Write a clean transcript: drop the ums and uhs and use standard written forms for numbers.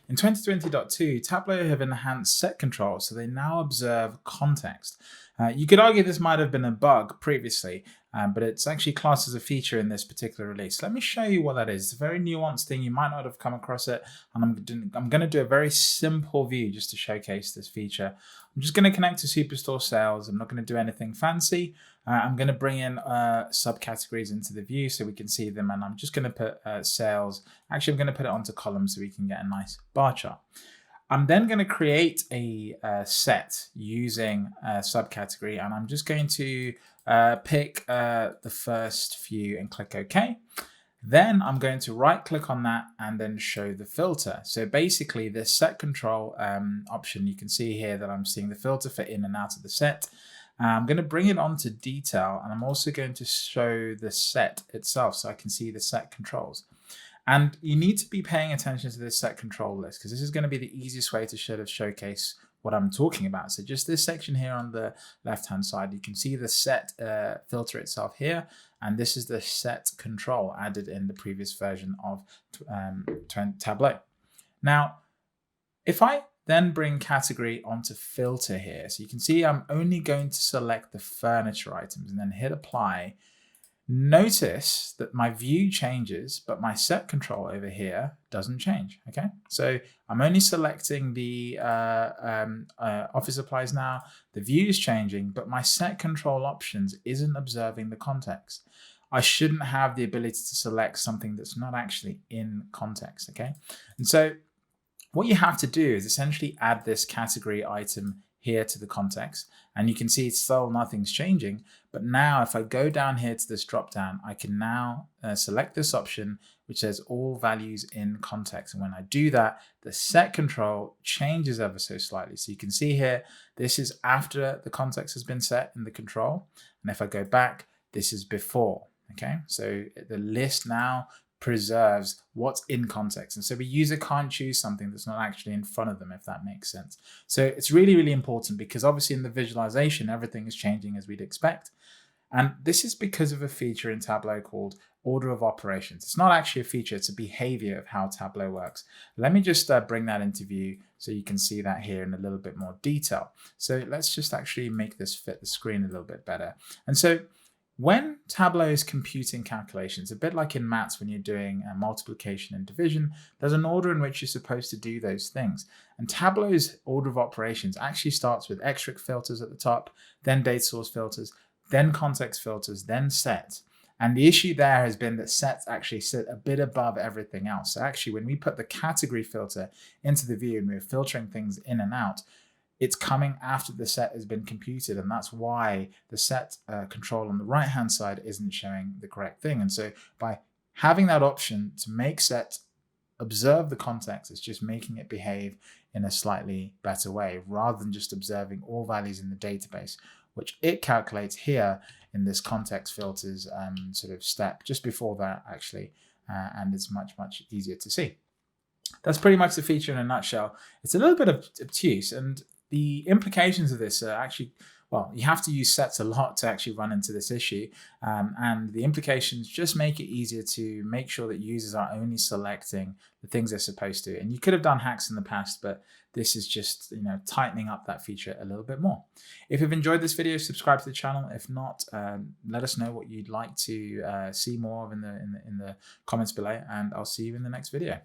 In 2020.2, Tableau have enhanced set control, so they now observe context. You could argue this might have been a bug previously, but it's actually classed as a feature in this particular release. Let me show you what that is. It's a very nuanced thing. You might not have come across it, and I'm going to do a very simple view just to showcase this feature. I'm just going to connect to Superstore Sales. I'm not going to do anything fancy. I'm going to bring in subcategories into the view so we can see them, and I'm just going to put sales. Actually, I'm going to put it onto columns so we can get a nice bar chart. I'm then going to create a set using a subcategory, and I'm just going to pick the first few and click OK. Then I'm going to right click on that and then show the filter. So basically this set control option, you can see here that I'm seeing the filter for in and out of the set. I'm going to bring it onto detail, and I'm also going to show the set itself so I can see the set controls. And you need to be paying attention to this set control list, because this is going to be the easiest way to sort of showcase what I'm talking about. So just this section here on the left-hand side, you can see the set filter itself here, and this is the set control added in the previous version of Tableau. Now, if I then bring category onto filter here, so you can see I'm only going to select the furniture items and then hit apply. Notice that my view changes, but my set control over here doesn't change. Okay, so I'm only selecting the office supplies now. The view is changing, but my set control options isn't observing the context. I shouldn't have the ability to select something that's not actually in context. Okay, and so what you have to do is essentially add this category item here to the context, and you can see it's still nothing's changing. But now if I go down here to this drop down, I can now select this option which says all values in context, and when I do that, the set control changes ever so slightly. So you can see here, this is after the context has been set in the control, and if I go back, this is before. Okay, so the list now preserves what's in context, and so the user can't choose something that's not actually in front of them, if that makes sense. So it's really, really important, because obviously in the visualization everything is changing as we'd expect, and this is because of a feature in Tableau called order of operations. It's not actually a feature, it's a behavior of how Tableau works. Let me just bring that into view so you can see that here in a little bit more detail. So let's just actually make this fit the screen a little bit better. And so when Tableau is computing calculations, a bit like in maths when you're doing multiplication and division, there's an order in which you're supposed to do those things. And Tableau's order of operations actually starts with Xtric filters at the top, then data source filters, then context filters, then set. And the issue there has been that sets actually sit a bit above everything else. So actually when we put the category filter into the view and we're filtering things in and out, it's coming after the set has been computed, and that's why the set control on the right hand side isn't showing the correct thing. And so by having that option to make set observe the context, it's just making it behave in a slightly better way, rather than just observing all values in the database, which it calculates here in this context filters sort of step just before that actually, and it's much, much easier to see. That's pretty much the feature in a nutshell. It's a little bit obtuse, and the implications of this are actually, well, you have to use sets a lot to actually run into this issue. And the implications just make it easier to make sure that users are only selecting the things they're supposed to. And you could have done hacks in the past, but this is just, tightening up that feature a little bit more. If you've enjoyed this video, subscribe to the channel. If not, let us know what you'd like to see more of in the comments below, and I'll see you in the next video.